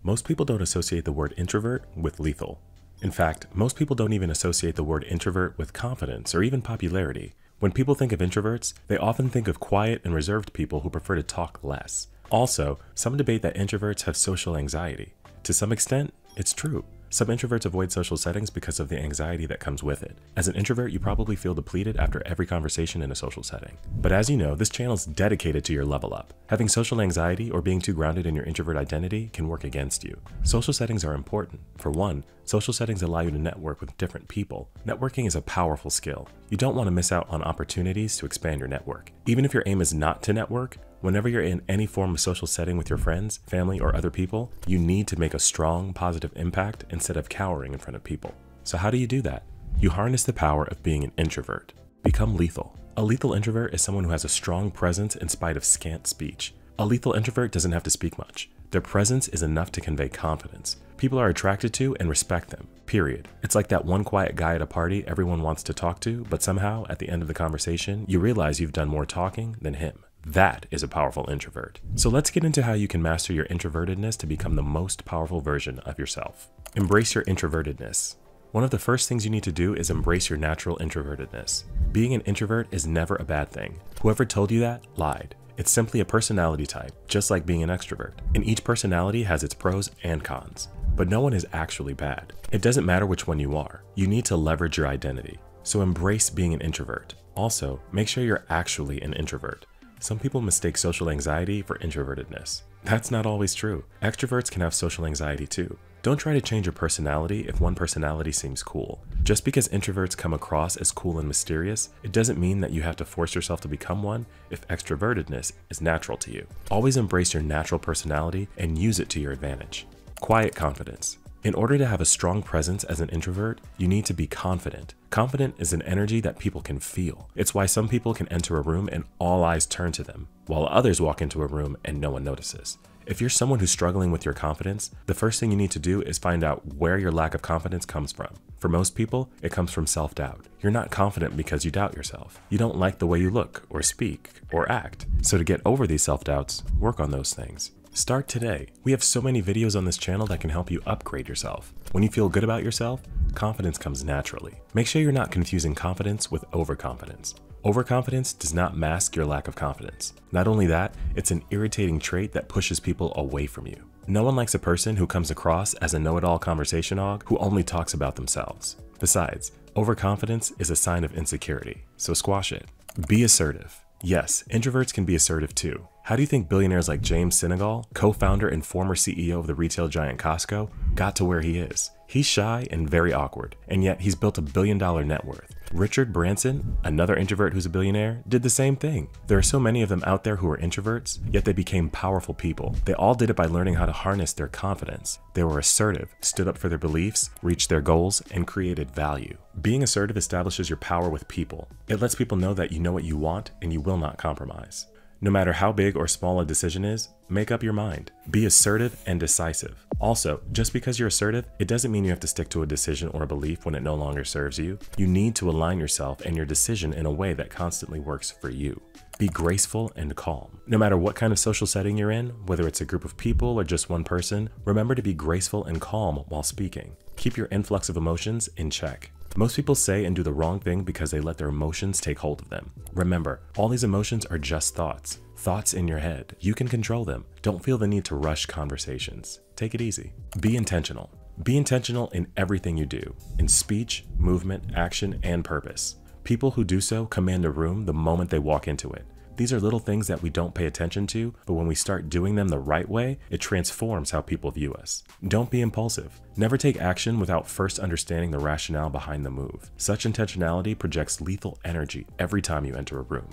Most people don't associate the word introvert with lethal. In fact, most people don't even associate the word introvert with confidence or even popularity. When people think of introverts, they often think of quiet and reserved people who prefer to talk less. Also, some debate that introverts have social anxiety. To some extent, it's true. Some introverts avoid social settings because of the anxiety that comes with it. As an introvert, you probably feel depleted after every conversation in a social setting. But as you know, this channel is dedicated to your level up. Having social anxiety or being too grounded in your introvert identity can work against you. Social settings are important. For one, social settings allow you to network with different people. Networking is a powerful skill. You don't want to miss out on opportunities to expand your network. Even if your aim is not to network, whenever you're in any form of social setting with your friends, family, or other people, you need to make a strong, positive impact instead of cowering in front of people. So how do you do that? You harness the power of being an introvert. Become lethal. A lethal introvert is someone who has a strong presence in spite of scant speech. A lethal introvert doesn't have to speak much. Their presence is enough to convey confidence. People are attracted to and respect them, period. It's like that one quiet guy at a party everyone wants to talk to, but somehow, at the end of the conversation, you realize you've done more talking than him. That is a powerful introvert. So let's get into how you can master your introvertedness to become the most powerful version of yourself. Embrace your introvertedness. One of the first things you need to do is embrace your natural introvertedness. Being an introvert is never a bad thing. Whoever told you that lied. It's simply a personality type, just like being an extrovert. And each personality has its pros and cons. But no one is actually bad. It doesn't matter which one you are. You need to leverage your identity. So embrace being an introvert. Also, make sure you're actually an introvert. Some people mistake social anxiety for introvertedness. That's not always true. Extroverts can have social anxiety too. Don't try to change your personality if one personality seems cool. Just because introverts come across as cool and mysterious, it doesn't mean that you have to force yourself to become one if extrovertedness is natural to you. Always embrace your natural personality and use it to your advantage. Quiet confidence. In order to have a strong presence as an introvert, you need to be confident. Confident is an energy that people can feel. It's why some people can enter a room and all eyes turn to them, while others walk into a room and no one notices. If you're someone who's struggling with your confidence, the first thing you need to do is find out where your lack of confidence comes from. For most people, it comes from self-doubt. You're not confident because you doubt yourself. You don't like the way you look, or speak, or act. So to get over these self-doubts, work on those things. Start today. We have so many videos on this channel that can help you upgrade yourself. When you feel good about yourself, confidence comes naturally. Make sure you're not confusing confidence with overconfidence. Overconfidence does not mask your lack of confidence. Not only that, it's an irritating trait that pushes people away from you. No one likes a person who comes across as a know-it-all conversation hog who only talks about themselves. Besides, overconfidence is a sign of insecurity, so squash it. Be assertive. Yes, introverts can be assertive too. How do you think billionaires like James Sinegal, co-founder and former CEO of the retail giant Costco, got to where he is? He's shy and very awkward, and yet he's built $1 billion net worth. Richard Branson, another introvert who's a billionaire, did the same thing. There are so many of them out there who are introverts, yet they became powerful people. They all did it by learning how to harness their confidence. They were assertive, stood up for their beliefs, reached their goals, and created value. Being assertive establishes your power with people. It lets people know that you know what you want and you will not compromise. No matter how big or small a decision is, make up your mind. Be assertive and decisive. Also, just because you're assertive, it doesn't mean you have to stick to a decision or a belief when it no longer serves you. You need to align yourself and your decision in a way that constantly works for you. Be graceful and calm. No matter what kind of social setting you're in, whether it's a group of people or just one person, remember to be graceful and calm while speaking. Keep your influx of emotions in check. Most people say and do the wrong thing because they let their emotions take hold of them. Remember, all these emotions are just thoughts. Thoughts in your head. You can control them. Don't feel the need to rush conversations. Take it easy. Be intentional. Be intentional in everything you do, in speech, movement, action, and purpose. People who do so command a room the moment they walk into it. These are little things that we don't pay attention to, but when we start doing them the right way, it transforms how people view us. Don't be impulsive. Never take action without first understanding the rationale behind the move. Such intentionality projects lethal energy every time you enter a room.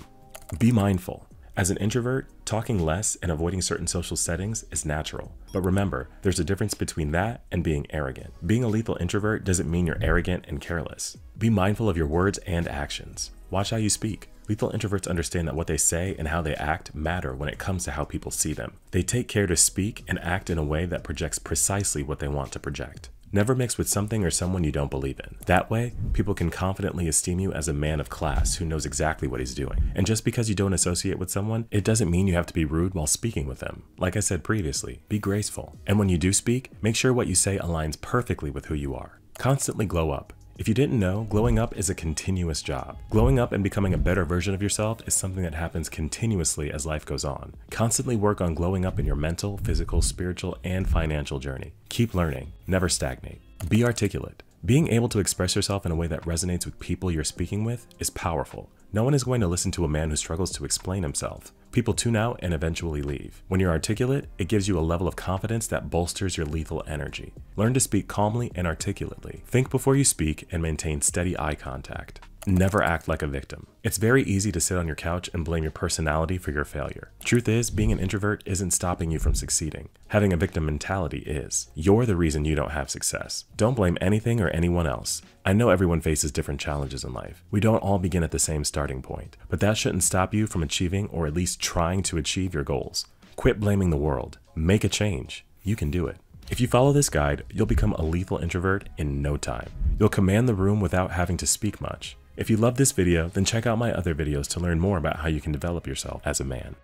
Be mindful. As an introvert, talking less and avoiding certain social settings is natural. But remember, there's a difference between that and being arrogant. Being a lethal introvert doesn't mean you're arrogant and careless. Be mindful of your words and actions. Watch how you speak. Lethal introverts understand that what they say and how they act matter when it comes to how people see them. They take care to speak and act in a way that projects precisely what they want to project. Never mix with something or someone you don't believe in. That way, people can confidently esteem you as a man of class who knows exactly what he's doing. And just because you don't associate with someone, it doesn't mean you have to be rude while speaking with them. Like I said previously, be graceful. And when you do speak, make sure what you say aligns perfectly with who you are. Constantly glow up. If you didn't know, glowing up is a continuous job. Glowing up and becoming a better version of yourself is something that happens continuously as life goes on. Constantly work on glowing up in your mental, physical, spiritual, and financial journey. Keep learning. Never stagnate. Be articulate. Being able to express yourself in a way that resonates with people you're speaking with is powerful. No one is going to listen to a man who struggles to explain himself. People tune out and eventually leave. When you're articulate, it gives you a level of confidence that bolsters your lethal energy. Learn to speak calmly and articulately. Think before you speak and maintain steady eye contact. Never act like a victim. It's very easy to sit on your couch and blame your personality for your failure. Truth is, being an introvert isn't stopping you from succeeding. Having a victim mentality is. You're the reason you don't have success. Don't blame anything or anyone else. I know everyone faces different challenges in life. We don't all begin at the same starting point, but that shouldn't stop you from achieving or at least trying to achieve your goals. Quit blaming the world. Make a change. You can do it. If you follow this guide, you'll become a lethal introvert in no time. You'll command the room without having to speak much. If you love this video, then check out my other videos to learn more about how you can develop yourself as a man.